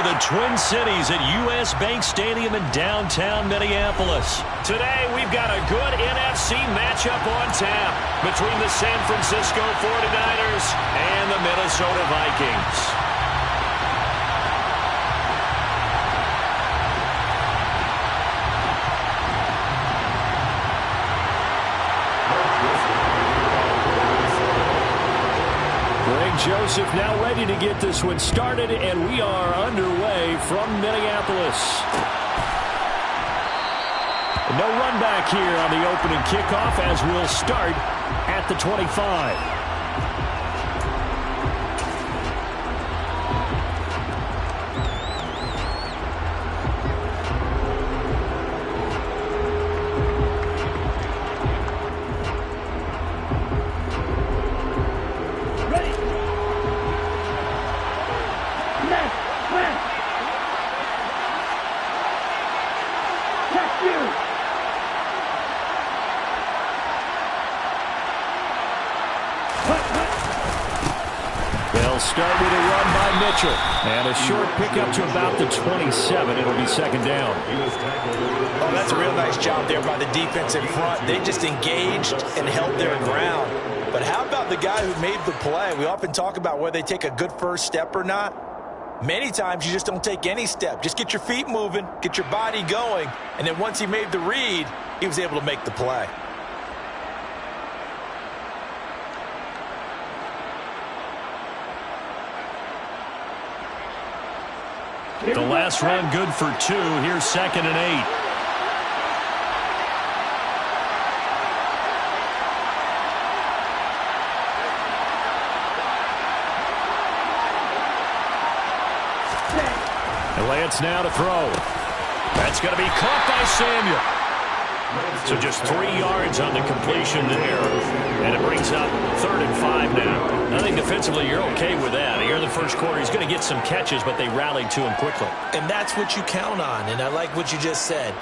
to the Twin Cities at U.S. Bank Stadium in downtown Minneapolis. Today, we've got a good NFC matchup on tap between the San Francisco 49ers and the Minnesota Vikings. Joseph now ready to get this one started, and we are underway from Minneapolis. No run back here on the opening kickoff as we'll start at the 25. Start with a run by Mitchell. And a short pickup to about the 27. It'll be second down. Oh, that's a real nice job there by the defense in front. They just engaged and held their ground. But how about the guy who made the play? We often talk about whether they take a good first step or not. Many times you just don't take any step. Just get your feet moving, get your body going, and then once he made the read, he was able to make the play. The last run good for 2. Here's 2nd and 8. And Lance now to throw. That's going to be caught by Samuel. So just 3 yards on the completion there. And it brings up 3rd and 5 now. I think defensively you're okay with that. Here in the first quarter, he's going to get some catches, but they rallied to him quickly. And that's what you count on, and I like what you just said.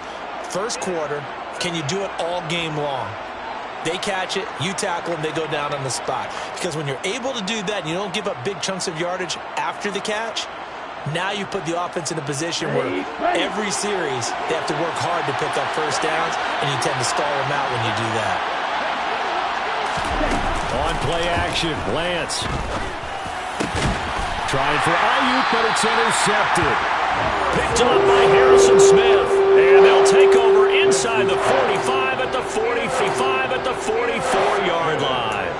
First quarter, can you do it all game long? They catch it, you tackle them, they go down on the spot. Because when you're able to do that and you don't give up big chunks of yardage after the catch, now you put the offense in a position where every series they have to work hard to pick up first downs, and you tend to stall them out when you do that. On play action, Lance. Trying for Ayuk, but it's intercepted. Picked up by Harrison Smith. And they'll take over inside the 45 at the 45 at the 44-yard line.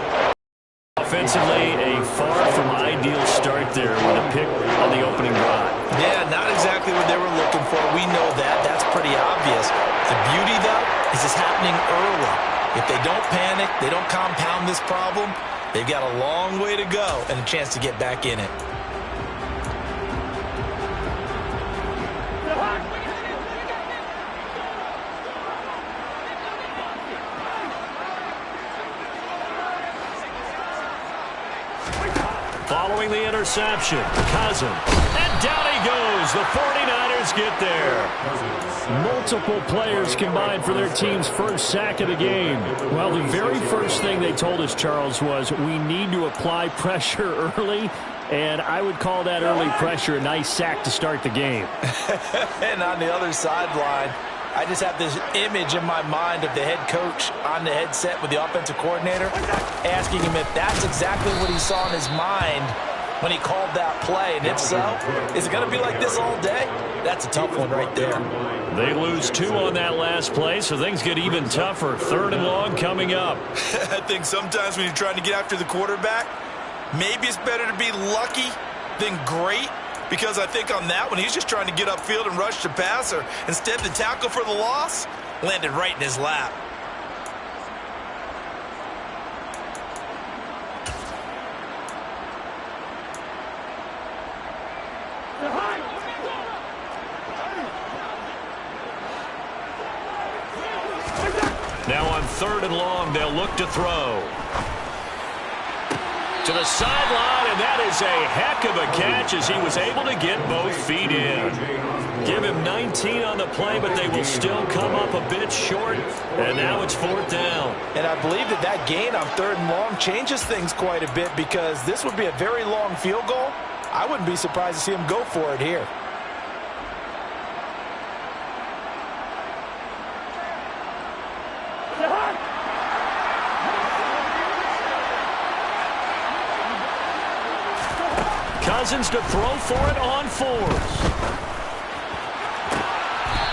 Offensively, a far from ideal start there with a pick on the opening drive. Yeah, not exactly what they were looking for. We know that. That's pretty obvious. The beauty, though, is it's happening early. If they don't panic, they don't compound this problem, they've got a long way to go and a chance to get back in it. Following the interception, Cousins. And down he goes. The 49ers get there. Multiple players combined for their team's first sack of the game. Well, the very first thing they told us, Charles, was we need to apply pressure early. And I would call that early pressure a nice sack to start the game. And on the other sideline, I just have this image in my mind of the head coach on the headset with the offensive coordinator asking him if that's exactly what he saw in his mind when he called that play. And if so, is it going to be like this all day? That's a tough one right there. They lose 2 on that last play, so things get even tougher. 3rd and long coming up. I think sometimes when you're trying to get after the quarterback, maybe it's better to be lucky than great. Because I think on that one, he's just trying to get upfield and rush the passer. Instead, the tackle for the loss landed right in his lap. Now on 3rd and long, they'll look to throw. To the sideline, and that is a heck of a catch as he was able to get both feet in. Give him 19 on the play, but they will still come up a bit short, and now it's 4th down. And I believe that that gain on 3rd and long changes things quite a bit because this would be a very long field goal. I wouldn't be surprised to see him go for it here. Cousins to throw for it on fours.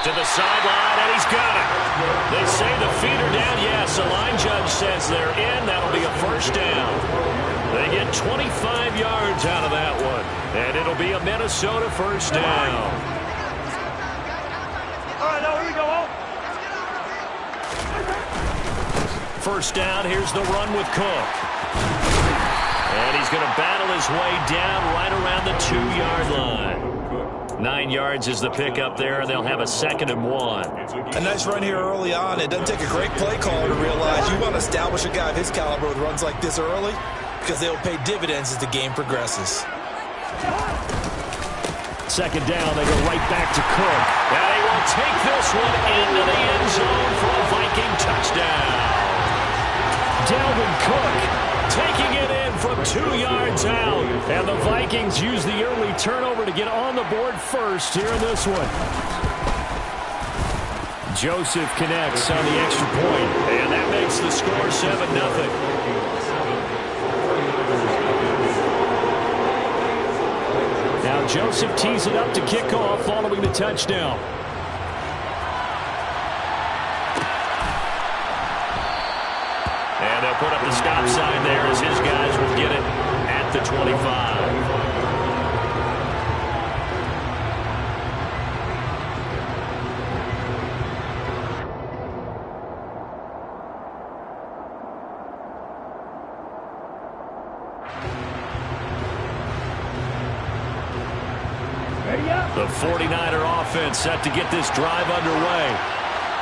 To the sideline, and he's got it. They say the feet are down. Yes, the line judge says they're in. That'll be a first down. They get 25 yards out of that one, and it'll be a Minnesota first down. All right, now here we go. First down, here's the run with Cook. And he's going to battle his way down right around the 2-yard line. 9 yards is the pickup there, and they'll have a 2nd and 1. A nice run here early on. It doesn't take a great play caller to realize you want to establish a guy of his caliber with runs like this early because they will pay dividends as the game progresses. 2nd down, they go right back to Cook. And he will take this one into the end zone for a Viking touchdown. Dalvin Cook taking it in from 2 yards out. And the Vikings use the early turnover to get on the board first here in this one. Joseph connects on the extra point, and that makes the score 7-0. Now Joseph tees it up to kick off following the touchdown. And they'll put up the stop sign there as his guys will get it at the 25. The 49er offense set to get this drive underway.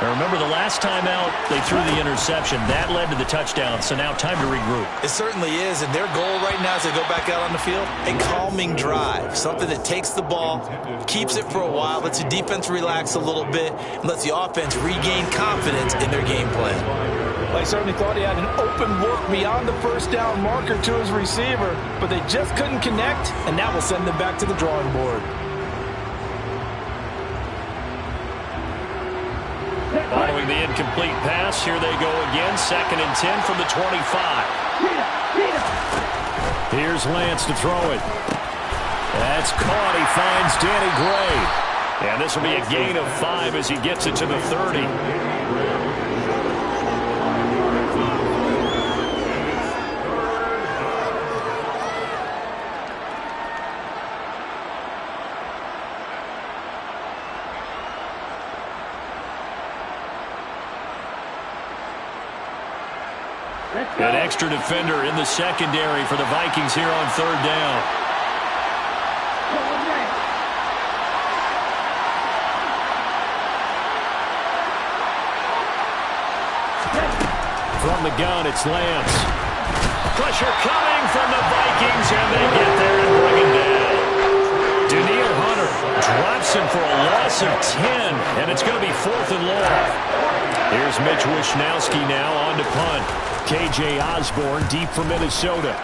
Now remember, the last time out, they threw the interception. That led to the touchdown, so now time to regroup. It certainly is, and their goal right now as they go back out on the field, a calming drive, something that takes the ball, keeps it for a while, lets the defense relax a little bit, and lets the offense regain confidence in their game plan. Well, he certainly thought he had an open look beyond the first down marker to his receiver, but they just couldn't connect, and that will send them back to the drawing board. Following the incomplete pass, here they go again. 2nd and 10 from the 25. Here's Lance to throw it. That's caught. He finds Danny Gray. And this will be a gain of 5 as he gets it to the 30. An extra defender in the secondary for the Vikings here on 3rd down. From the gun, it's Lance. Pressure coming from the Vikings, and they get there and bring him down. Danielle Hunter drops him for a loss of 10, and it's going to be 4th and long. Here's Mitch Wishnowski now on to punt. K.J. Osborne deep for Minnesota.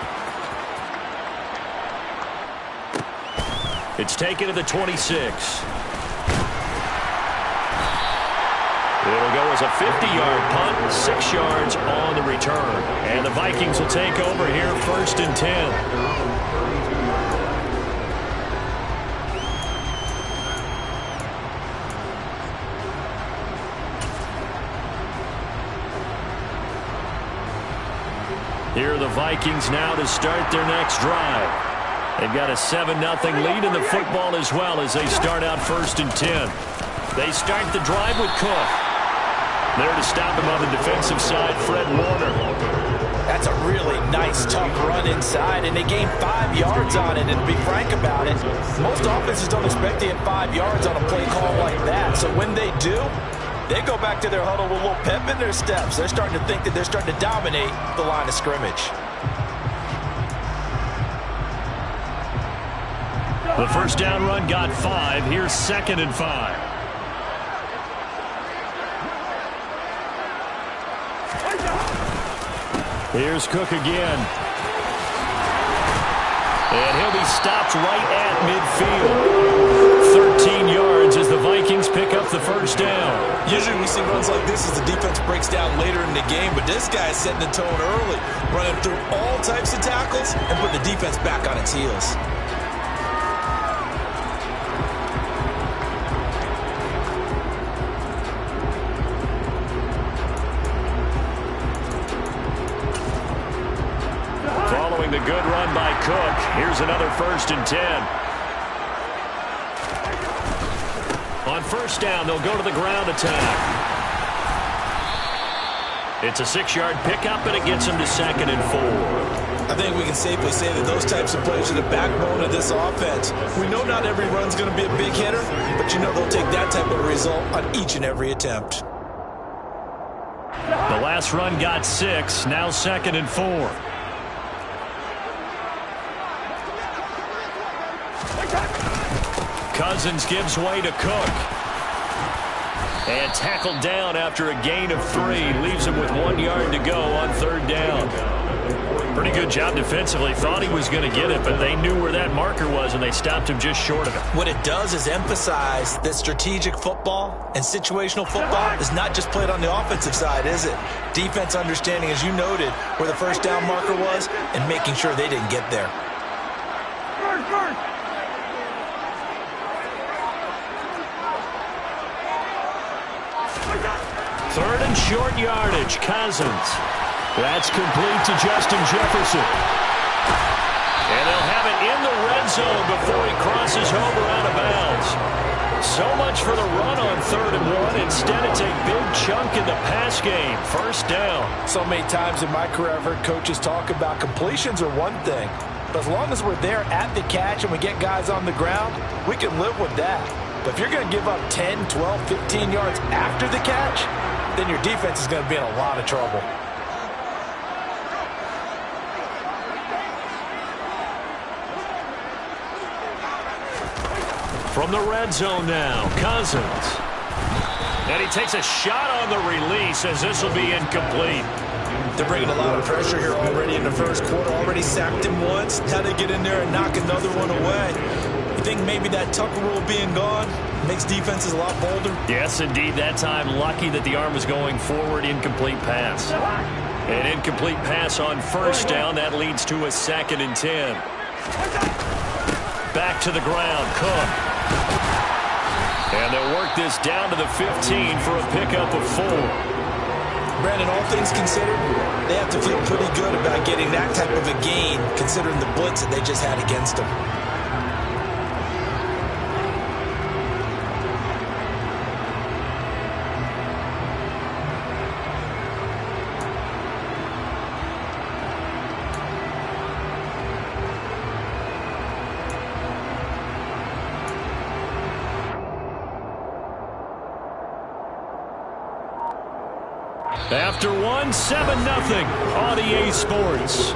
It's taken to the 26. It'll go as a 50-yard punt, 6 yards on the return. And the Vikings will take over here 1st and 10. Here are the Vikings now to start their next drive. They've got a 7-0 lead in the football as well as they start out 1st and 10. They start the drive with Cook. There to stop him on the defensive side, Fred Warner. That's a really nice, tough run inside, and they gain 5 yards on it. And to be frank about it, most offenses don't expect to get 5 yards on a play call like that. So when they do, they go back to their huddle with a little pep in their steps. They're starting to think that they're starting to dominate the line of scrimmage. The first down run got 5. Here's 2nd and 5. Here's Cook again. And he'll be stopped right at midfield. 13 yards as the Vikings pick up the first down. Usually we see runs like this as the defense breaks down later in the game, but this guy is setting the tone early, running through all types of tackles and putting the defense back on its heels. is another 1st and 10. On 1st down, they'll go to the ground attack. It's a 6-yard pickup, and it gets them to 2nd and 4. I think we can safely say that those types of plays are the backbone of this offense. We know not every run's going to be a big hitter, but you know they'll take that type of result on each and every attempt. The last run got 6, now 2nd and 4. Cousins gives way to Cook. And tackled down after a gain of 3. Leaves him with 1 yard to go on 3rd down. Pretty good job defensively. Thought he was going to get it, but they knew where that marker was, and they stopped him just short of it. What it does is emphasize that strategic football and situational football is not just played on the offensive side, is it? Defense understanding, as you noted, where the 1st down marker was and making sure they didn't get there. 3rd and short yardage. Cousins. That's complete to Justin Jefferson. And they'll have it in the red zone before he crosses over out of bounds. So much for the run on 3rd and 1. Instead, it's a big chunk in the pass game. 1st down. So many times in my career, I've heard coaches talk about completions are one thing. But as long as we're there at the catch and we get guys on the ground, we can live with that. But if you're going to give up 10, 12, 15 yards after the catch, then your defense is going to be in a lot of trouble. From the red zone now, Cousins. And he takes a shot on the release as this will be incomplete. They're bringing a lot of pressure here already in the 1st quarter. Already sacked him once. Now they get in there and knock another one away. You think maybe that Tucker rule being gone makes defenses a lot bolder? Yes, indeed. That time, lucky that the arm was going forward. Incomplete pass. An incomplete pass on 1st down. That leads to a 2nd and 10. Back to the ground. Cook. And they'll work this down to the 15 for a pickup of 4. Brandon, all things considered, they have to feel pretty good about getting that type of a gain, considering the blitz that they just had against them. After 1, 7-0 on EA Sports.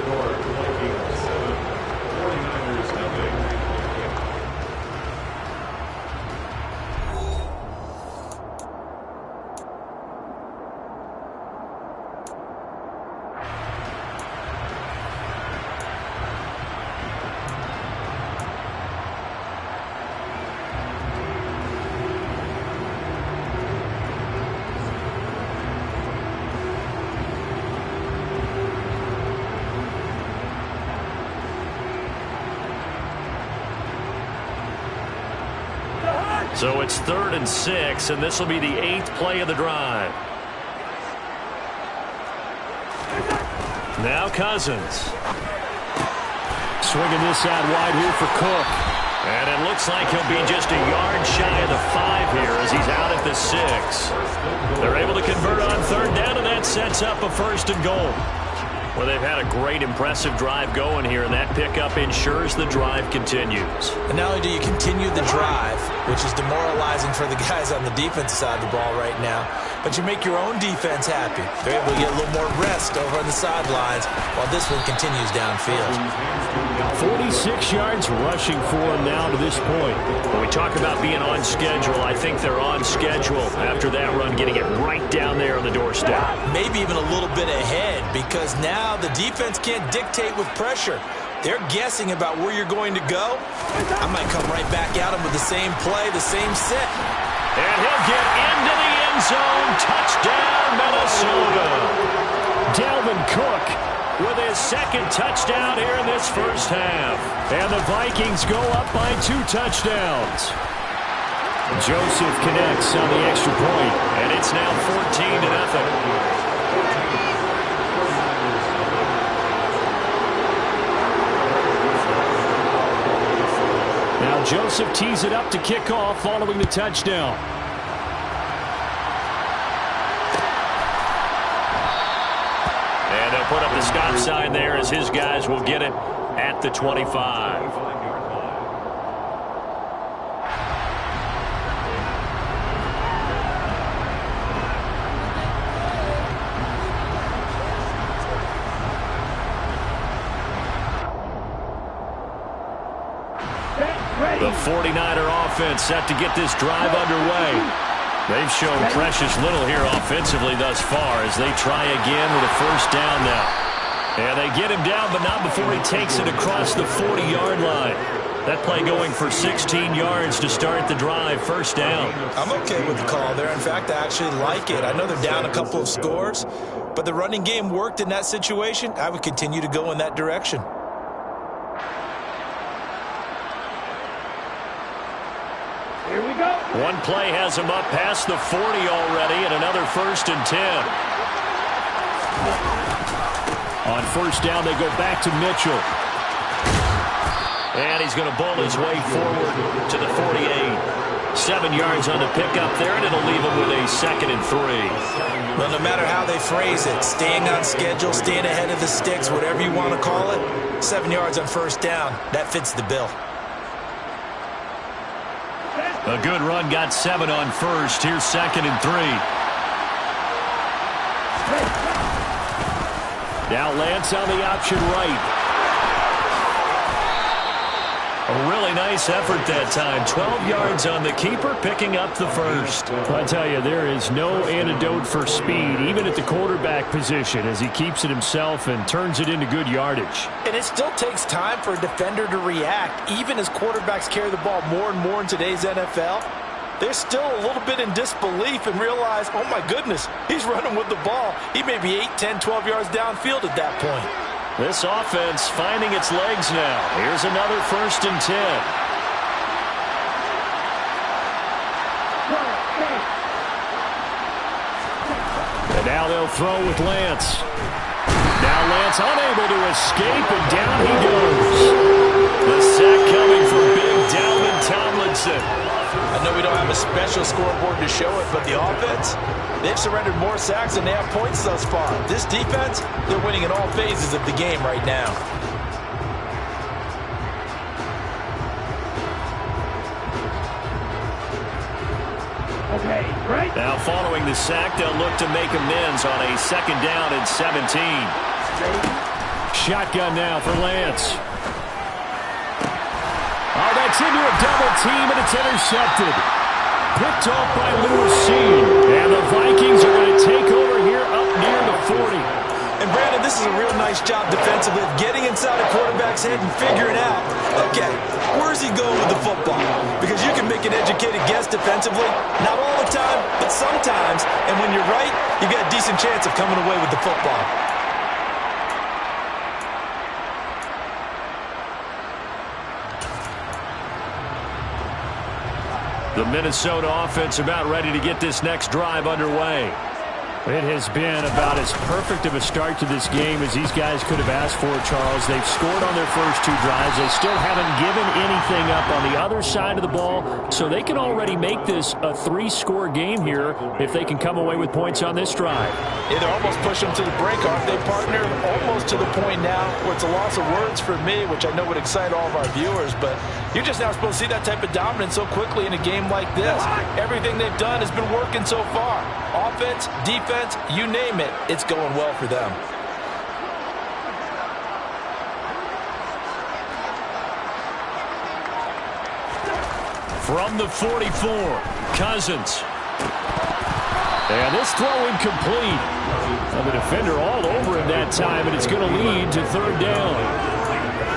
So it's 3rd and 6, and this will be the 8th play of the drive. Now Cousins. Swinging this out wide here for Cook. And it looks like he'll be just a yard shy of the 5 here as he's out at the 6. They're able to convert on 3rd down, and that sets up a 1st and goal. Well, they've had a great, impressive drive going here, and that pickup ensures the drive continues. And not only do you continue the drive, which is demoralizing for the guys on the defensive side of the ball right now, but you make your own defense happy. They're able to get a little more rest over on the sidelines while this one continues downfield. 46 yards rushing for him now to this point. When we talk about being on schedule, I think they're on schedule after that run, getting it right down there on the doorstep. Maybe even a little bit ahead, because now the defense can't dictate with pressure. They're guessing about where you're going to go. I might come right back at him with the same play, the same set. And he'll get into the end zone. Touchdown, Minnesota. Dalvin Cook with his 2nd touchdown here in this 1st half. And the Vikings go up by 2 touchdowns. Joseph connects on the extra point, and it's now 14-0. And Joseph tees it up to kick off following the touchdown. And they'll put up the stop sign there as his guys will get it at the 25. The 49er offense set to get this drive underway. They've shown precious little here offensively thus far as they try again with a first down now. And they get him down, but not before he takes it across the 40-yard line. That play going for 16 yards to start the drive. First down. I'm okay with the call there. In fact, I actually like it. I know they're down a couple of scores, but the running game worked in that situation. I would continue to go in that direction. One play has him up past the 40 already, and another first and 10. On first down, they go back to Mitchell. And he's going to bowl his way forward to the 48. 7 yards on the pickup there, and it'll leave him with a 2nd and 3. Well, no matter how they phrase it, staying on schedule, staying ahead of the sticks, whatever you want to call it, 7 yards on first down, that fits the bill. A good run, got 7 on first. Here's 2nd and 3. Now Lance on the option right. A really nice effort that time. 12 yards on the keeper, picking up the first. I tell you, there is no antidote for speed, even at the quarterback position, as he keeps it himself and turns it into good yardage. And it still takes time for a defender to react, even as quarterbacks carry the ball more and more in today's NFL. They're still a little bit in disbelief and realize, oh my goodness, he's running with the ball. He may be 8, 10, 12 yards downfield at that point. This offense finding its legs now. Here's another first and 10. And now they'll throw with Lance. Now Lance unable to escape, and down he goes. The sack coming from big Dalvin Tomlinson. I know we don't have a special scoreboard to show it, but the offense, they've surrendered more sacks than they have points thus far. This defense, they're winning in all phases of the game right now. Okay, right. Now following the sack, they'll look to make amends on a 2nd down and 17. Shotgun now for Lance. Oh, that's into a double team, and it's intercepted. Picked off by Lewis Cine. And the Vikings are going to take over here up near the 40. And Brandon, this is a real nice job defensively of getting inside a quarterback's head and figuring out, okay, where's he going with the football? Because you can make an educated guess defensively, not all the time, but sometimes. And when you're right, you got a decent chance of coming away with the football. The Minnesota offense about ready to get this next drive underway. It has been about as perfect of a start to this game as these guys could have asked for, Charles. They've scored on their first 2 drives. They still haven't given anything up on the other side of the ball, so they can already make this a 3-score game here if they can come away with points on this drive. Either almost push them to the break, or if they partner almost to the point now where it's a loss of words for me, which I know would excite all of our viewers, but you're just not supposed to see that type of dominance so quickly in a game like this. Everything they've done has been working so far. Offense, defense, you name it, it's going well for them. From the 44, Cousins. And this throw incomplete. The defender all over him that time, and it's going to lead to 3rd down.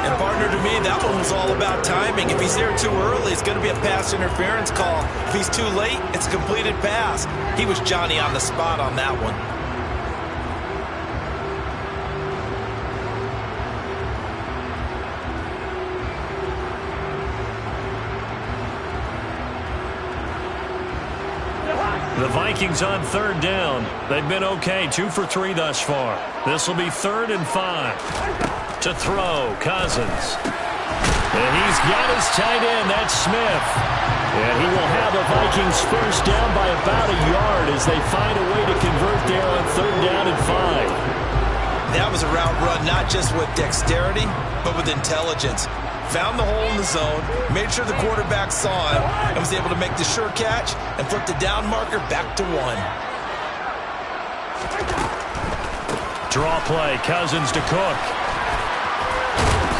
And partner, to me, that one was all about timing. If he's there too early, it's going to be a pass interference call. If he's too late, it's a completed pass. He was Johnny on the spot on that one. The Vikings on 3rd down. They've been okay, 2 for 3 thus far. This will be 3rd and 5. To throw, Cousins. And he's got his tight end, that's Smith. And he will have the Vikings first down by about a yard as they find a way to convert there on 3rd down and 5. That was a route run not just with dexterity, but with intelligence. Found the hole in the zone, made sure the quarterback saw him, and was able to make the sure catch and flip the down marker back to 1. Draw play, Cousins to Cook.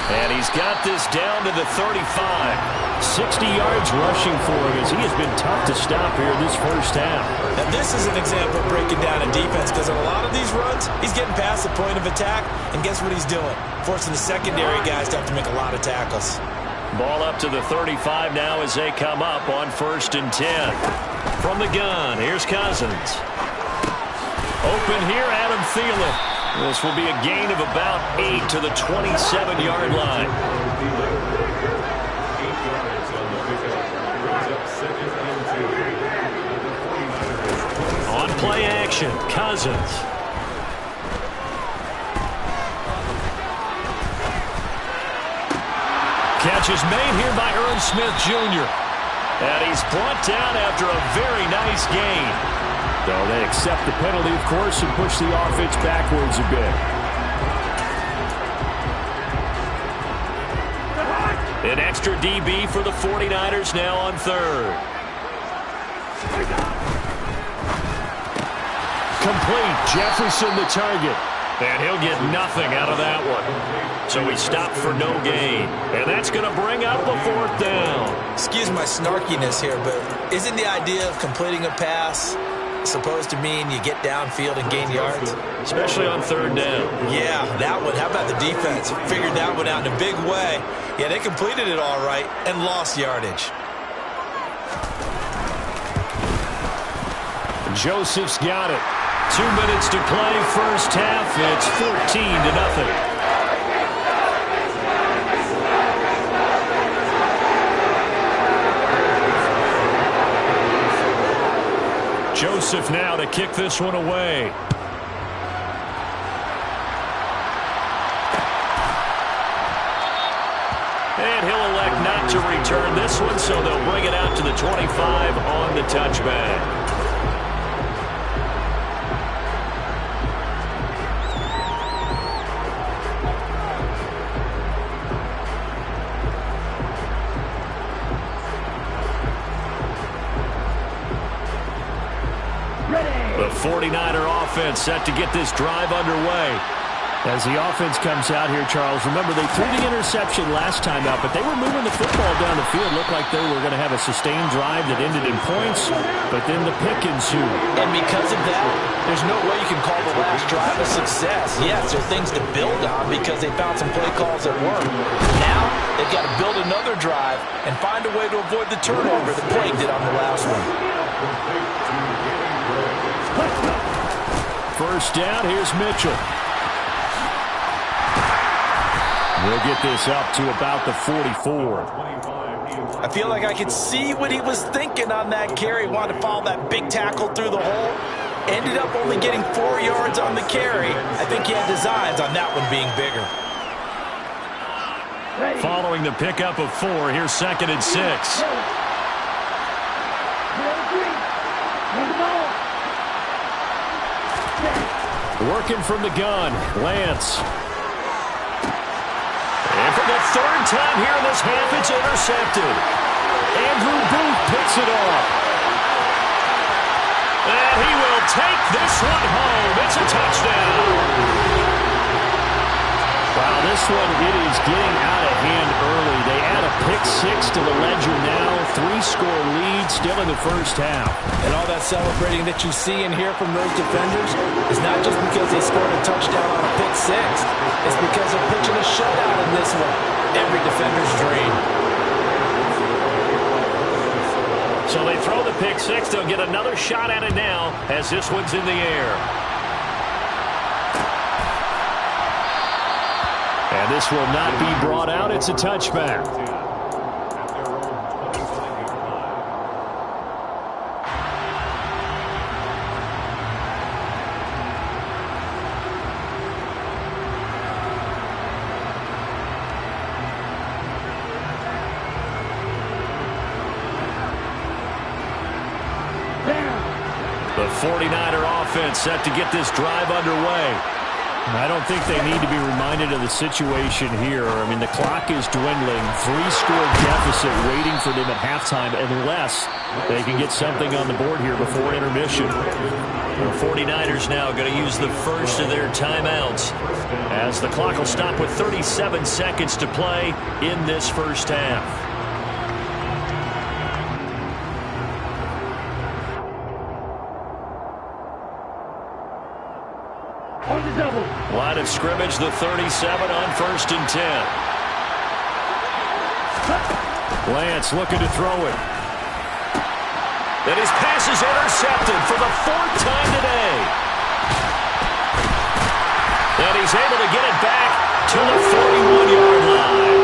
And he's got this down to the 35. 60 yards rushing for him as he has been tough to stop here this first half. Now this is an example of breaking down a defense because in a lot of these runs, he's getting past the point of attack, and guess what he's doing? Forcing the secondary guys to have to make a lot of tackles. Ball up to the 35 now as they come up on 1st and 10. From the gun, here's Cousins. Open here, Adam Thielen. This will be a gain of about 8 to the 27-yard line. On play action, Cousins. Catch is made here by Irv Smith Jr. And he's brought down after a very nice gain. So they accept the penalty, of course, and push the offense backwards a bit. An extra DB for the 49ers now on 3rd. Complete. Jefferson the target. And he'll get nothing out of that one. So he stopped for no gain. And that's going to bring up a 4th down. Excuse my snarkiness here, but isn't the idea of completing a pass supposed to mean you get downfield and gain yards? Especially on 3rd down. Yeah, that one. How about the defense? Figured that one out in a big way. Yeah, they completed it all right and lost yardage. Joseph's got it. 2 minutes to play, first half. It's 14-0. Joseph now to kick this one away. And he'll elect not to return this one, so they'll bring it out to the 25 on the touchback. The 49er offense set to get this drive underway. As the offense comes out here, Charles, remember they threw the interception last time out, but they were moving the football down the field. Looked like they were going to have a sustained drive that ended in points, but then the pick ensued. And because of that, there's no way you can call the last drive a success. Yes, there are things to build on because they found some play calls that work. Now, they've got to build another drive and find a way to avoid the turnover that plagued it on the last one. First down, here's Mitchell. We'll get this up to about the 44. I feel like I could see what he was thinking on that carry. Wanted to follow that big tackle through the hole. Ended up only getting 4 yards on the carry. I think he had designs on that one being bigger. Following the pickup of 4, here's 2nd and 6. Working from the gun, Lance. And for the 3rd time here in this half, it's intercepted. Andrew Booth picks it off. And he will take this one home. It's a touchdown. Wow, this one, it is getting out of hand early. They add a pick 6 to the ledger now. 3-score lead still in the first half. And all that celebrating that you see and hear from those defenders is not just because they scored a touchdown on a pick 6. It's because they're pitching a shutout in this one. Every defender's dream. So they throw the pick 6. They'll get another shot at it now as this one's in the air. And this will not be brought out. It's a touchback. The 49er offense set to get this drive underway. I don't think they need to be reminded of the situation here. I mean, the clock is dwindling. 3-score deficit waiting for them at halftime unless they can get something on the board here before intermission. The 49ers now going to use the first of their timeouts as the clock will stop with 37 seconds to play in this first half. Line of scrimmage, the 37 on 1st and 10. Lance looking to throw it. And his pass is intercepted for the 4th time today. And he's able to get it back to the 41-yard line.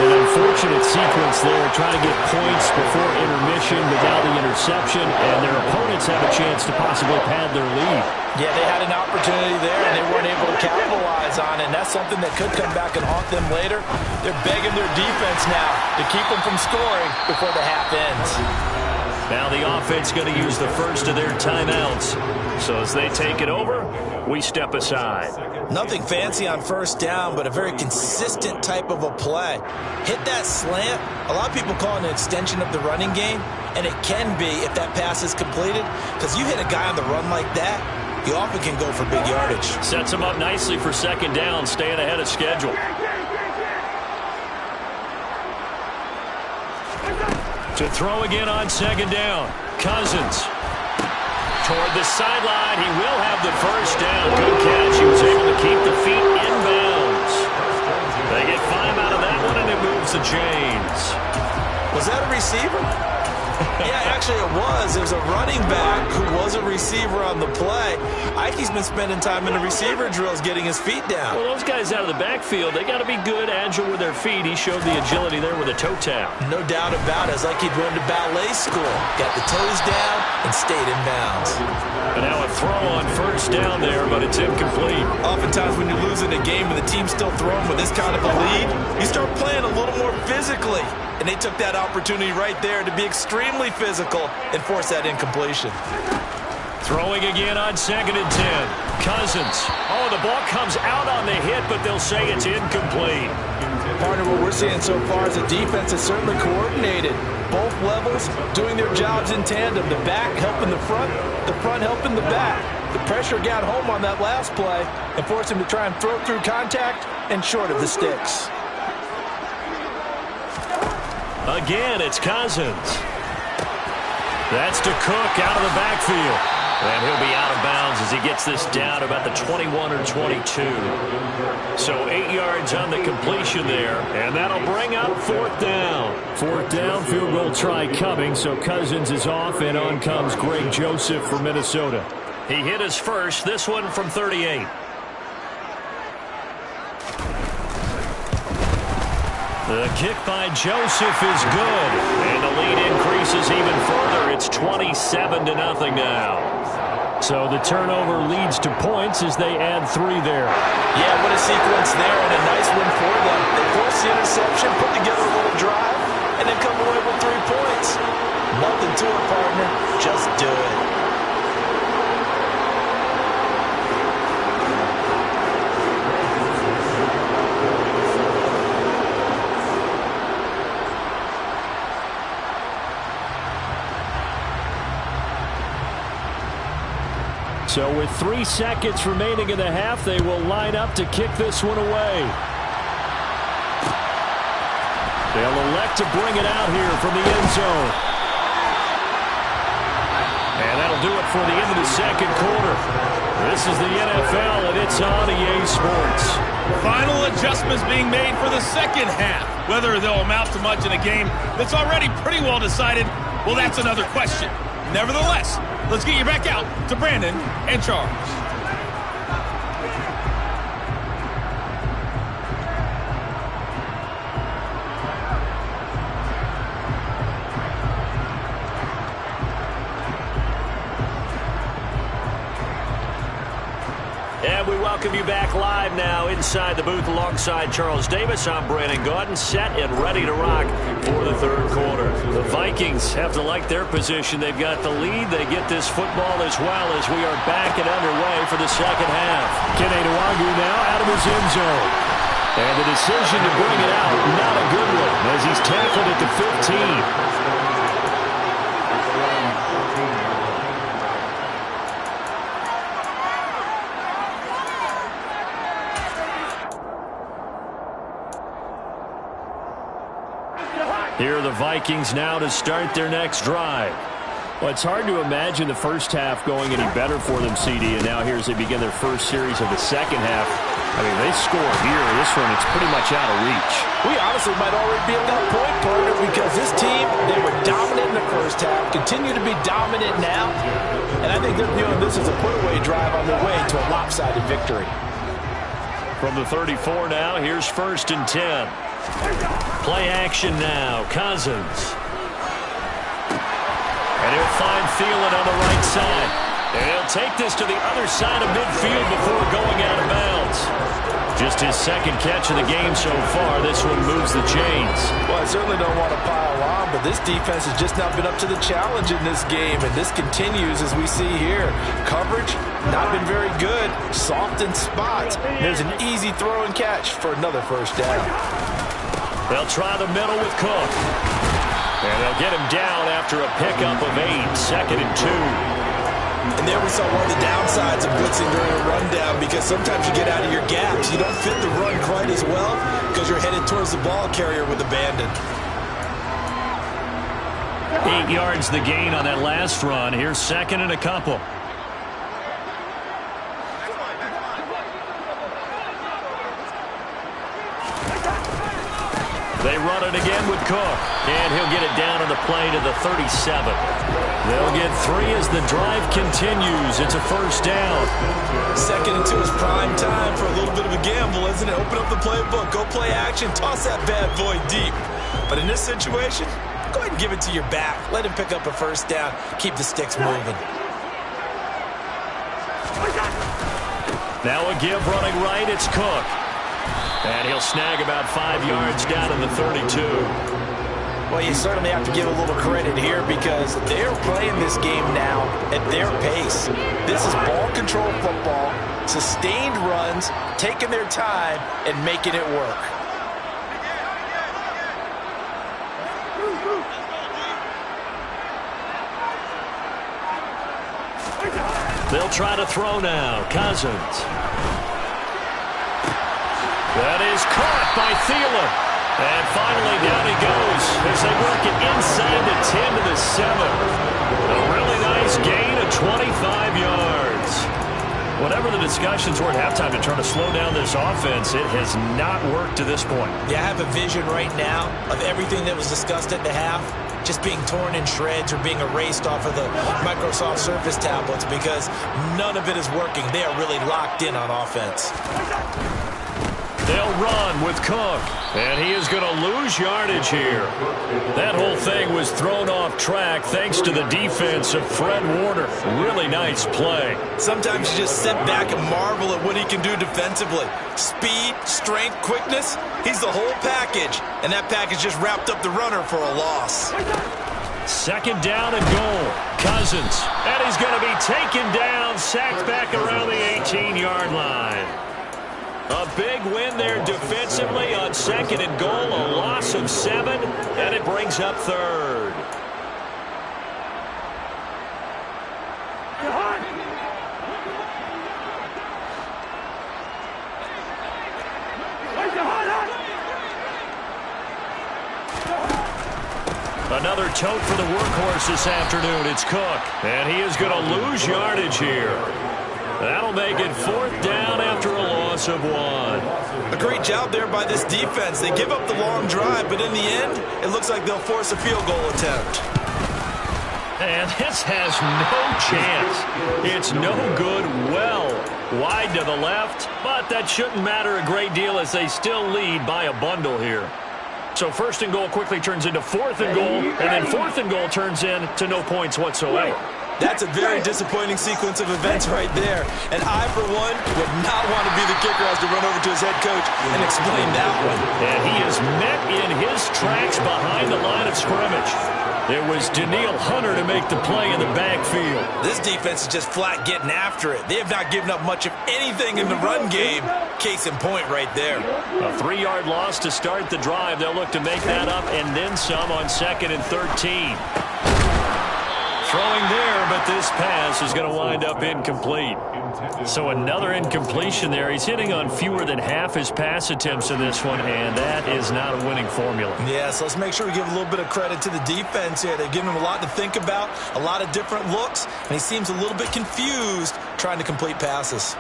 An unfortunate sequence there, trying to get points before intermission without the interception, and their opponents have a chance to possibly pad their lead. Yeah, they had an opportunity there, and they weren't able to capitalize on it, and that's something that could come back and haunt them later. They're begging their defense now to keep them from scoring before the half ends. Now the offense going to use the first of their timeouts. So as they take it over, we step aside. Nothing fancy on 1st down, but a very consistent type of a play. Hit that slant. A lot of people call it an extension of the running game, and it can be if that pass is completed, because you hit a guy on the run like that, you often can go for big yardage. Sets him up nicely for 2nd down, staying ahead of schedule. To throw again on 2nd down. Cousins. Toward the sideline. He will have the 1st down. Good catch. He was able to keep the feet in bounds. They get 5 out of that one, and it moves the chains. Was that a receiver? Yeah, actually it was. There's a running back who was a receiver on the play. Ike's been spending time in the receiver drills getting his feet down. Well, those guys out of the backfield, they got to be good, agile with their feet. He showed the agility there with a toe tap. No doubt about it. It's like he'd run to ballet school. Got the toes down and stayed in bounds. And now a throw on 1st down there, but it's incomplete. Oftentimes when you're losing a game and the team's still throwing with this kind of a lead, you start playing a little more physically. And they took that opportunity right there to be extremely physical and force that incompletion. Throwing again on 2nd and 10. Cousins. Oh, the ball comes out on the hit, but they'll say it's incomplete. Partner, what we're seeing so far is the defense is certainly coordinated. Both levels doing their jobs in tandem. The back helping the front helping the back. The pressure got home on that last play and forced him to try and throw through contact and short of the sticks. Again, it's Cousins. That's to Cook out of the backfield. And he'll be out of bounds as he gets this down about the 21 or 22. So 8 yards on the completion there, and that'll bring up 4th down. 4th down, field goal try coming, so Cousins is off, and on comes Greg Joseph for Minnesota. He hit his first, this one from 38. The kick by Joseph is good, and the lead increases even further. It's 27-0 now. So the turnover leads to points as they add 3 there. Yeah, what a sequence there, and a nice win for them. They force the interception, put together a little drive, and then come away with 3 points. Nothing to it, partner. Just do it. So with 3 seconds remaining in the half, they will line up to kick this one away. They'll elect to bring it out here from the end zone. And that'll do it for the end of the 2nd quarter. This is the NFL, and it's on EA Sports. Final adjustments being made for the 2nd half. Whether they'll amount to much in a game that's already pretty well decided, well, that's another question. Nevertheless, let's get you back out to Brandon and Charles. And We welcome you back live now inside the booth alongside Charles Davis. I'm Brandon Gaudin, set and ready to rock for the third quarter. The Vikings have to like their position. They've got the lead. They get this football as well as we are back and underway for the second half. Kene Nwangwu now out of his end zone. And the decision to bring it out, not a good one, as he's tackled at the 15. Here are the Vikings now to start their next drive. Well, it's hard to imagine the first half going any better for them, CD, and now here as they begin their first series of the second half. I mean, they score here. This one, it's pretty much out of reach. We honestly might already be at that point, partner, because this team, they were dominant in the first half, continue to be dominant now, and I think they're viewing this as a put-away drive on their way to a lopsided victory. From the 34 now, here's 1st and 10. Play action now, Cousins. And he'll find Thielen on the right side. And he'll take this to the other side of midfield before going out of bounds. Just his second catch of the game so far. This one moves the chains. Well, I certainly don't want to pile on, but this defense has just not been up to the challenge in this game, and this continues as we see here. Coverage, not been very good. Soft in spots. There's an easy throw and catch for another first down. They'll try the middle with Cook. And they'll get him down after a pickup of 8. 2nd and 2. And there we saw one of the downsides of blitzing during a rundown, because sometimes you get out of your gaps. You don't fit the run quite as well because you're headed towards the ball carrier with abandon. 8 yards the gain on that last run. Here's 2nd and a couple. They run it again with Cook, and he'll get it down on the play to the 37. They'll get 3 as the drive continues. It's a first down. 2nd and 2 is prime time for a little bit of a gamble, isn't it? Open up the playbook, go play action, toss that bad boy deep. But in this situation, go ahead and give it to your back. Let him pick up a first down. Keep the sticks moving. Now a give running right. It's Cook. And he'll snag about 5 yards down to the 32. Well, you certainly have to give a little credit here because they're playing this game now at their pace. This is ball control football, sustained runs, taking their time, and making it work. They'll try to throw now. Cousins. That is caught by Thielen. And finally down he goes as they work it inside the 10 to the 7. A really nice gain of 25 yards. Whatever the discussions were at halftime to try to slow down this offense, it has not worked to this point. Yeah, I have a vision right now of everything that was discussed at the half just being torn in shreds or being erased off of the Microsoft Surface tablets because none of it is working. They are really locked in on offense. They'll run with Cook, and he is going to lose yardage here. That whole thing was thrown off track thanks to the defense of Fred Warner. Really nice play. Sometimes you just sit back and marvel at what he can do defensively. Speed, strength, quickness, he's the whole package. And that package just wrapped up the runner for a loss. 2nd down and goal. Cousins, and he's going to be taken down, sacked back around the 18-yard line. A big win there defensively on 2nd and goal, a loss of 7, and it brings up 3rd. Another tote for the workhorse this afternoon. It's Cook, and he is going to lose yardage here. That'll make it 4th down after a loss of 1. A great job there by this defense. They give up the long drive, but in the end, it looks like they'll force a field goal attempt. And this has no chance. It's no good. Well, wide to the left, but that shouldn't matter a great deal as they still lead by a bundle here. So 1st and goal quickly turns into 4th and goal, and then 4th and goal turns into no points whatsoever. That's a very disappointing sequence of events right there. And I, for one, would not want to be the kicker as to run over to his head coach and explain that one. And he is met in his tracks behind the line of scrimmage. It was Danielle Hunter to make the play in the backfield. This defense is just flat getting after it. They have not given up much of anything in the run game. Case in point right there. A 3-yard loss to start the drive. They'll look to make that up and then some on 2nd and 13. Throwing there, but this pass is going to wind up incomplete. So another incompletion there. He's hitting on fewer than half his pass attempts in this one, and that is not a winning formula. Yeah, so let's make sure we give a little bit of credit to the defense here. They've given him a lot to think about, a lot of different looks, and he seems a little bit confused trying to complete passes.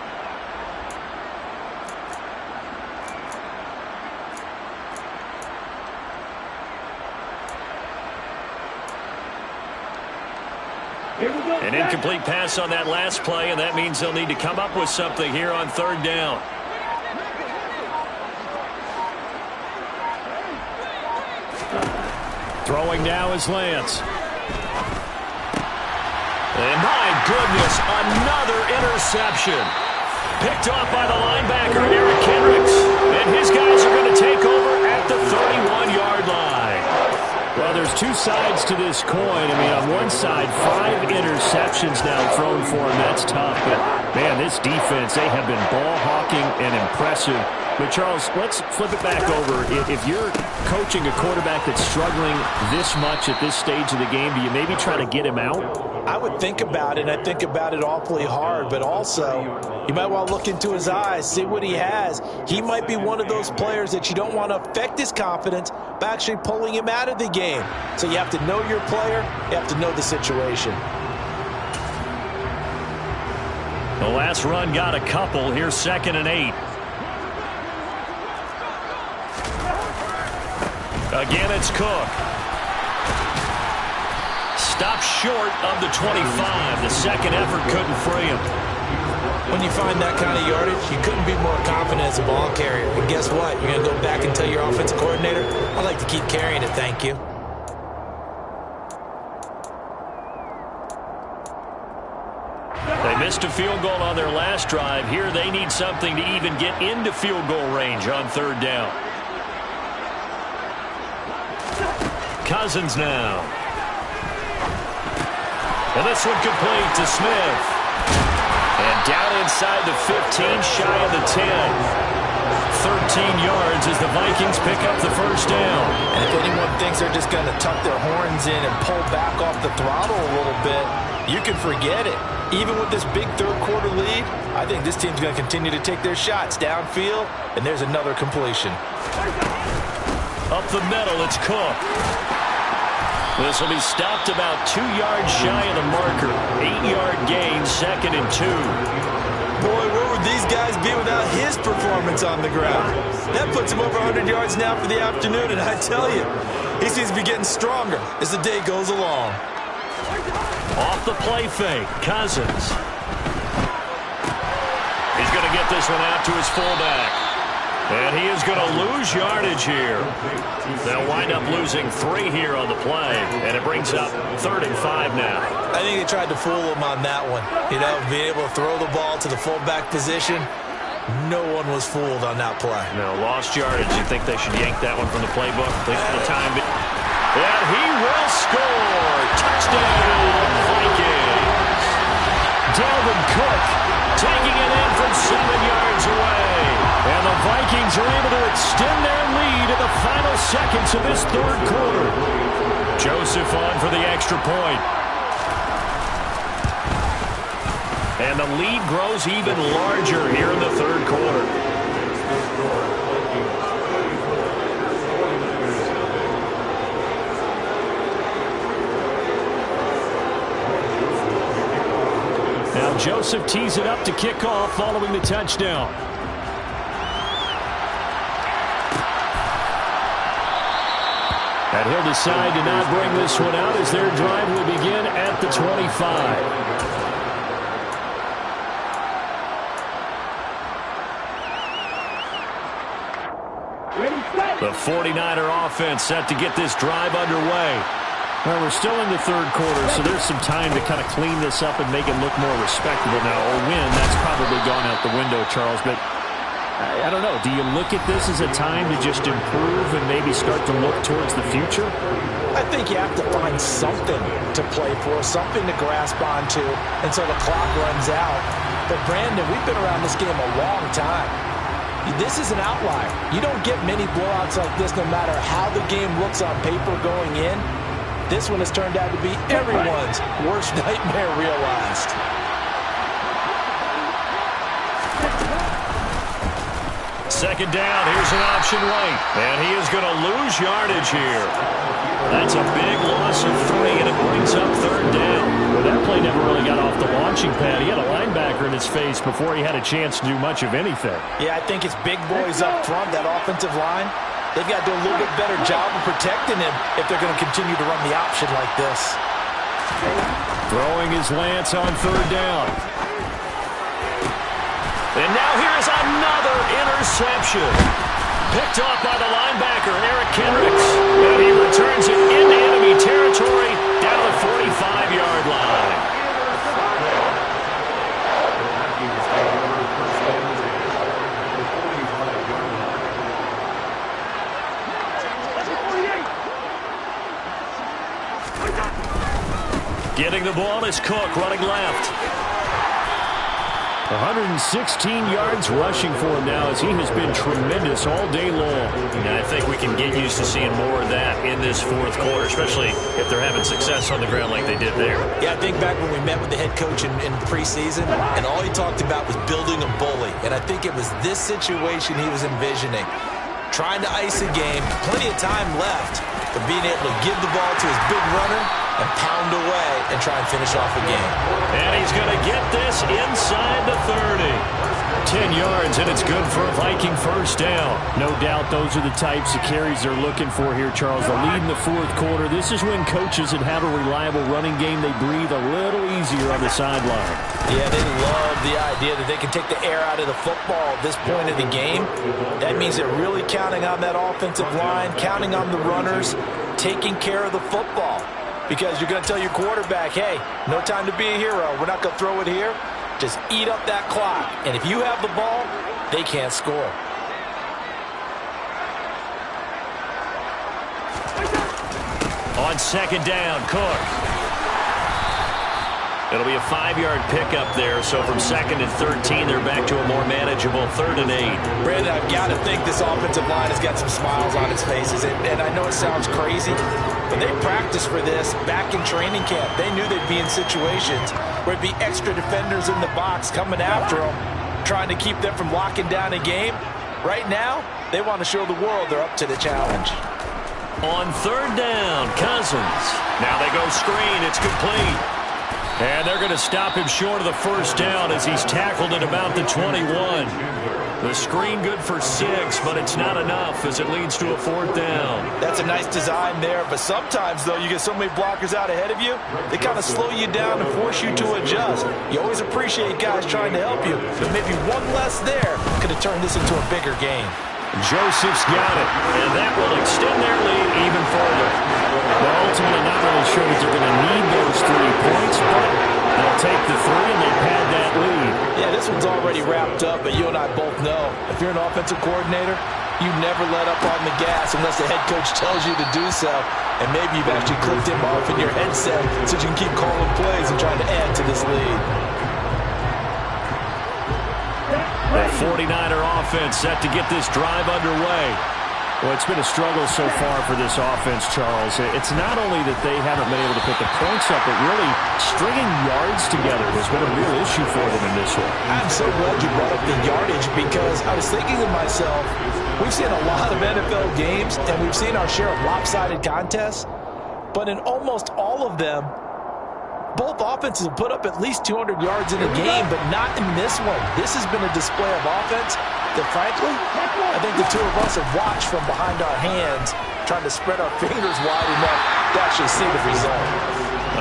An incomplete pass on that last play, and that means they'll need to come up with something here on 3rd down. Throwing now is Lance. And my goodness, another interception. Picked off by the linebacker, Eric Kendricks. And his guys are going to take over at the 31-yard line. Well, there's two sides to this coin. I mean, on one side, 5 interceptions now thrown for him. That's tough. But, man, this defense, they have been ball hawking and impressive. But, Charles, let's flip it back over. If you're coaching a quarterback that's struggling this much at this stage of the game, do you maybe try to get him out? I would think about it, and I think about it awfully hard, but also you might want to look into his eyes, see what he has. He might be one of those players that you don't want to affect his confidence by actually pulling him out of the game. So you have to know your player, you have to know the situation. The last run got a couple. Here's 2nd and 8. Again, it's Cook. Stopped short of the 25. The second effort couldn't free him. When you find that kind of yardage, you couldn't be more confident as a ball carrier. And guess what? You're going to go back and tell your offensive coordinator, I'd like to keep carrying it, thank you. They missed a field goal on their last drive. Here they need something to even get into field goal range on 3rd down. Cousins now. And this one complete to Smith. And down inside the 15, shy of the 10. 13 yards as the Vikings pick up the first down. And if anyone thinks they're just going to tuck their horns in and pull back off the throttle a little bit, you can forget it. Even with this big 3rd quarter lead, I think this team's going to continue to take their shots downfield, and there's another completion. Up the middle, it's Cook. This will be stopped about 2 yards shy of the marker. 8-yard gain, 2nd and 2. Boy, where would these guys be without his performance on the ground? That puts him over 100 yards now for the afternoon, and I tell you, he seems to be getting stronger as the day goes along. Off the play fake, Cousins. He's going to get this one out to his fullback. And he is going to lose yardage here. They'll wind up losing 3 here on the play, and it brings up 3rd and 5 now. I think they tried to fool him on that one. You know, being able to throw the ball to the fullback position, no one was fooled on that play. No, lost yardage. You think they should yank that one from the playbook? At least for the time. And he will score. Touchdown, Vikings. Dalvin Cook taking it in from 7 yards away. And the Vikings are able to extend their lead in the final seconds of this 3rd quarter. Joseph on for the extra point. And the lead grows even larger here in the 3rd quarter. Now Joseph tees it up to kick off following the touchdown. And he'll decide to not bring this one out as their drive will begin at the 25. The 49er offense set to get this drive underway. Well, we're still in the third quarter, so there's some time to kind of clean this up and make it look more respectable now. Or win, that's probably gone out the window, Charles. But I don't know. Do you look at this as a time to just improve and maybe start to look towards the future? I think you have to find something to play for, something to grasp onto until the clock runs out. But, Brandon, we've been around this game a long time. This is an outlier. You don't get many blowouts like this no matter how the game looks on paper going in. This one has turned out to be everyone's worst nightmare realized. Second down, here's an option right. And he is going to lose yardage here. That's a big loss of 3, and it brings up third down. Well, that play never really got off the launching pad. He had a linebacker in his face before he had a chance to do much of anything. Yeah, I think it's big boys up front, that offensive line. They've got to do a little bit better job of protecting him if they're going to continue to run the option like this. Throwing his Lance on third down. And now here's another interception. Picked off by the linebacker, Eric Kendricks. And he returns it into enemy territory down the 45-yard line. Getting the ball is Cook running left. 116 yards rushing for him now as he has been tremendous all day long. And I think we can get used to seeing more of that in this fourth quarter, especially if they're having success on the ground like they did there. Yeah, I think back when we met with the head coach in preseason, and all he talked about was building a bully. And I think it was this situation he was envisioning. Trying to ice a game, plenty of time left, but being able to give the ball to his big runner and pound away and try and finish off a game. And he's going to get this inside the 30. 10 yards, and it's good for a Viking first down. No doubt those are the types of carries they're looking for here, Charles. The lead in the fourth quarter. This is when coaches that have a reliable running game, they breathe a little easier on the sideline. Yeah, they love the idea that they can take the air out of the football at this point of the game. That means they're really counting on that offensive line, counting on the runners, taking care of the football. Because you're going to tell your quarterback, hey, no time to be a hero. We're not going to throw it here. Just eat up that clock. And if you have the ball, they can't score. On second down, Cook. It'll be a 5-yard pickup there, so from second and 13, they're back to a more manageable 3rd and 8. Brandon, I've got to think this offensive line has got some smiles on its faces, and I know it sounds crazy, but they practiced for this back in training camp. They knew they'd be in situations where it'd be extra defenders in the box coming after them, trying to keep them from locking down a game. Right now, they want to show the world they're up to the challenge. On 3rd down, Cousins. Now they go screen. It's complete. And they're going to stop him short of the first down as he's tackled at about the 21. The screen good for 6, but it's not enough as it leads to a 4th down. That's a nice design there, but sometimes, though, you get so many blockers out ahead of you, they kind of slow you down and force you to adjust. You always appreciate guys trying to help you, but maybe one less there could have turned this into a bigger game. Joseph's got it, and that will extend their lead even further. Well, ultimately, not really sure that they're going to need those 3 points, but they'll take the 3 and they pad that lead. Yeah, this one's already wrapped up, but you and I both know if you're an offensive coordinator, you never let up on the gas unless the head coach tells you to do so. And maybe you've actually clicked him off in your headset so you can keep calling plays and trying to add to this lead. The 49er offense set to get this drive underway. Well, it's been a struggle so far for this offense, Charles. It's not only that they haven't been able to put the points up, but really stringing yards together has been a real issue for them in this one. I'm so glad you brought up the yardage because I was thinking to myself, we've seen a lot of NFL games and we've seen our share of lopsided contests, but in almost all of them, both offenses have put up at least 200 yards in a game, but not in this one. This has been a display of offense that, frankly, I think the two of us have watched from behind our hands, trying to spread our fingers wide enough to actually see the result.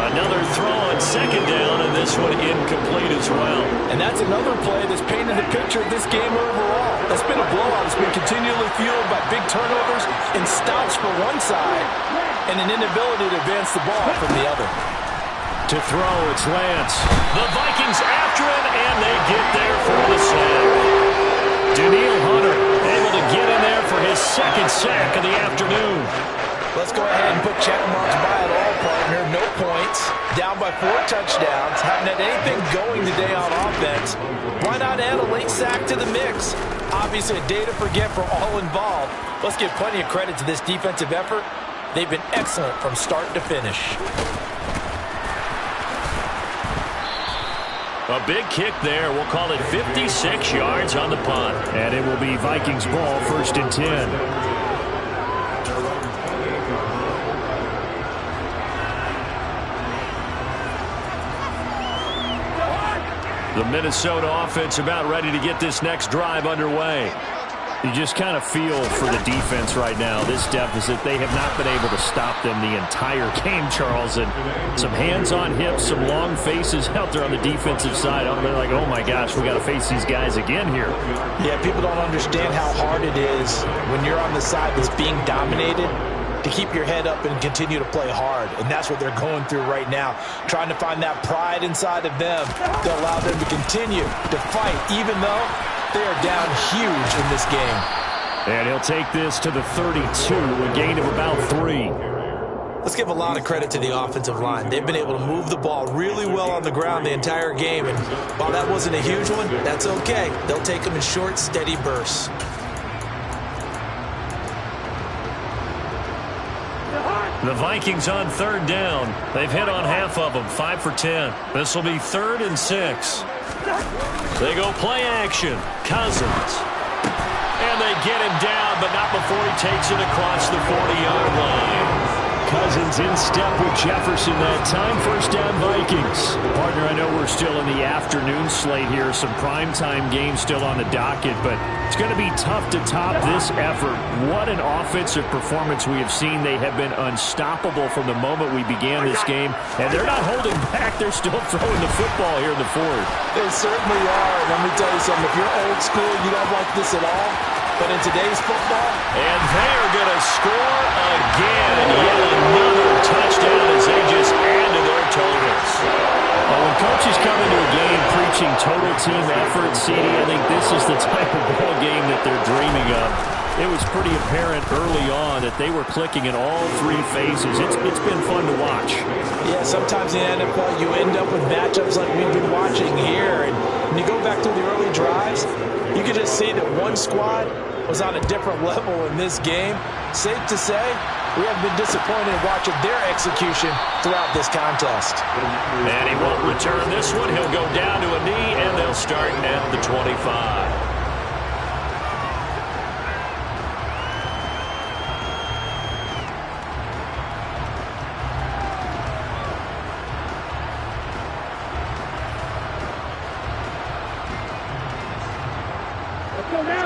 Another throw on second down, and this one incomplete as well. And that's another play that's painted the picture of this game overall. That's been a blowout. It's been continually fueled by big turnovers and stops for one side. and an inability to advance the ball from the other. To throw, it's Lance. The Vikings after him, and they get there for the sack. Danielle Hunter able to get in there for his second sack of the afternoon. Let's go ahead and put check marks by it all, partner. No points. Down by 4 touchdowns. Haven't had anything going today on offense. Why not add a late sack to the mix? Obviously a day to forget for all involved. Let's give plenty of credit to this defensive effort. They've been excellent from start to finish. A big kick there. We'll call it 56 yards on the punt. And it will be Vikings ball, 1st and 10. The Minnesota offense about ready to get this next drive underway. You just kind of feel for the defense right now. This deficit, they have not been able to stop them the entire game, Charles. And some hands on hips, some long faces out there on the defensive side. They're like, oh my gosh, we got to face these guys again here. Yeah, people don't understand how hard it is when you're on the side that's being dominated to keep your head up and continue to play hard. And that's what they're going through right now, trying to find that pride inside of them that allow them to continue to fight, even though they are down huge in this game. And he'll take this to the 32, a gain of about 3. Let's give a lot of credit to the offensive line. They've been able to move the ball really well on the ground the entire game. And while that wasn't a huge one, that's okay. They'll take them in short, steady bursts. The Vikings on 3rd down. They've hit on half of them, 5 for 10. This will be 3rd and 6. They go play action. Cousins. And they get him down, but not before he takes it across the 40-yard line. Cousins in step with Jefferson that time. 1st down Vikings. Partner, I know we're still in the afternoon slate here. Some primetime games still on the docket, but it's going to be tough to top this effort. What an offensive performance we have seen. They have been unstoppable from the moment we began this game, and they're not holding back. They're still throwing the football here in the 4th. They certainly are. Let me tell you something. If you're old school, you don't like this at all. But in today's football, and they're going to score again. Yet another touchdown as they just add to their totals. Well, when coaches come into a game preaching total team effort, CD, I think this is the type of ball game that they're dreaming of. It was pretty apparent early on that they were clicking in all 3 phases. It's been fun to watch. Yeah, sometimes in the NFL you end up with matchups like we've been watching here. And when you go back to the early drives, you can just see that one squad was on a different level in this game. Safe to say, we haven't been disappointed in watching their execution throughout this contest. And he won't return this one. He'll go down to a knee, and they'll start at the 25.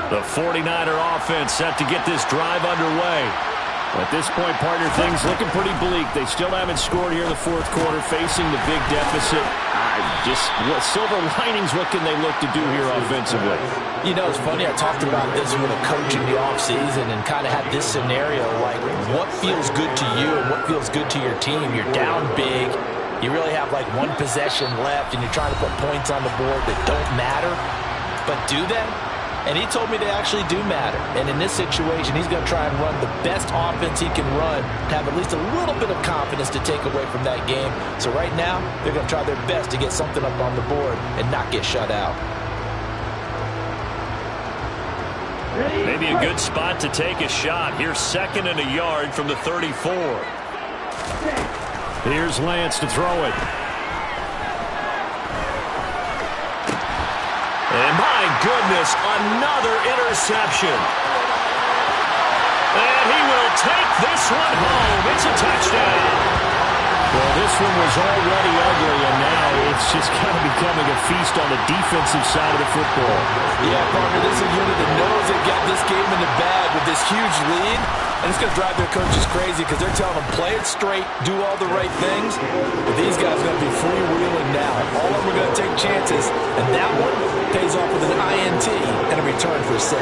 The 49er offense set to get this drive underway. At this point, partner, things looking pretty bleak. They still haven't scored here in the 4th quarter, facing the big deficit. What silver linings, what can they look to do here offensively? You know, it's funny. I talked about this with a coach in the offseason and kind of had this scenario like what feels good to you and what feels good to your team. You're down big. You really have like 1 possession left, and you're trying to put points on the board that don't matter. But do they? And he told me they actually do matter. And in this situation, he's going to try and run the best offense he can run to have at least a little bit of confidence to take away from that game. So right now, they're going to try their best to get something up on the board and not get shut out. Maybe a good spot to take a shot. Here's 2nd and a yard from the 34. Here's Lance to throw it. And my goodness, another interception. And he will take this one home. It's a touchdown. Well, this one was already ugly, and now it's just kind of becoming a feast on the defensive side of the football. Yeah, partner, this is a unit that knows they got this game in the bag with this huge lead, and it's going to drive their coaches crazy because they're telling them, play it straight, do all the right things. But these guys are going to be freewheeling now. All of them are going to take chances, and that one pays off with an INT and a return for 6.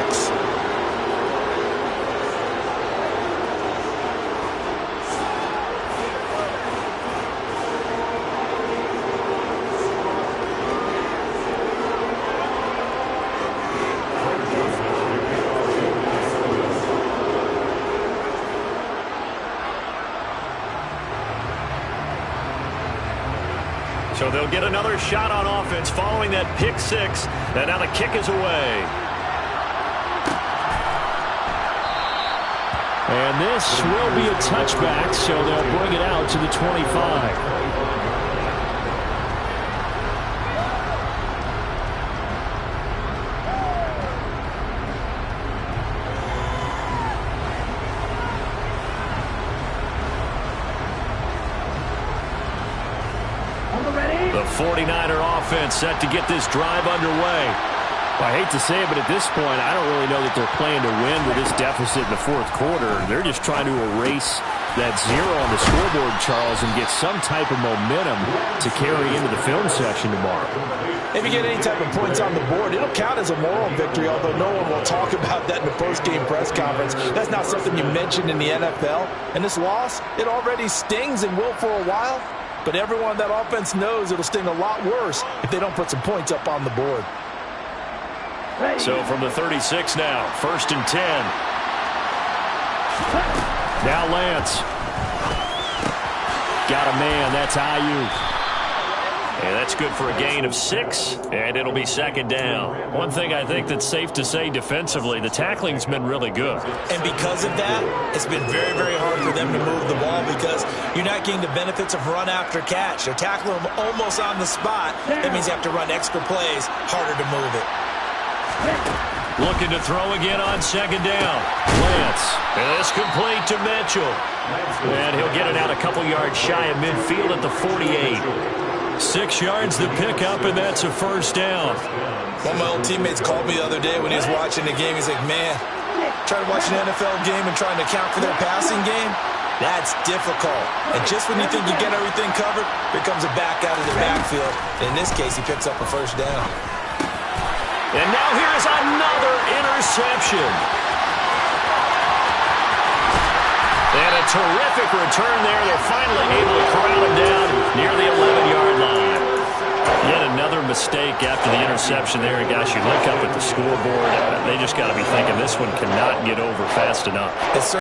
So they'll get another shot on offense following that pick six. And now the kick is away. And this will be a touchback, so they'll bring it out to the 25. The 49er offense set to get this drive underway. Well, I hate to say it, but at this point, I don't really know that they're playing to win with this deficit in the fourth quarter. They're just trying to erase that zero on the scoreboard, Charles, and get some type of momentum to carry into the film section tomorrow. If you get any type of points on the board, it'll count as a moral victory, although no one will talk about that in the post-game press conference. That's not something you mentioned in the NFL. And this loss, it already stings and will for a while. But everyone on that offense knows it'll sting a lot worse if they don't put some points up on the board. So from the 36 now, 1st and 10. Now Lance. Got a man. That's Ayuk. And that's good for a gain of 6, and it'll be 2nd down. One thing I think that's safe to say defensively, the tackling's been really good. And because of that, it's been very, very hard for them to move the ball because you're not getting the benefits of run after catch. They're tackling them almost on the spot. That means you have to run extra plays, harder to move it. Looking to throw again on 2nd down. Lance. And this complete to Mitchell. And he'll get it out a couple yards shy of midfield at the 48. 6 yards the pickup, and that's a 1st down. One of my old teammates called me the other day when he was watching the game. He's like, man, trying to watch an NFL game and trying to account for their passing game, that's difficult. And just when you think you get everything covered, here comes a back out of the backfield. In this case, he picks up a 1st down. And now here's another interception. And a terrific return there. They're finally able to corral him down near the 11-yard line. Yet another mistake after the interception there. And gosh, you look up at the scoreboard. They just got to be thinking this one cannot get over fast enough.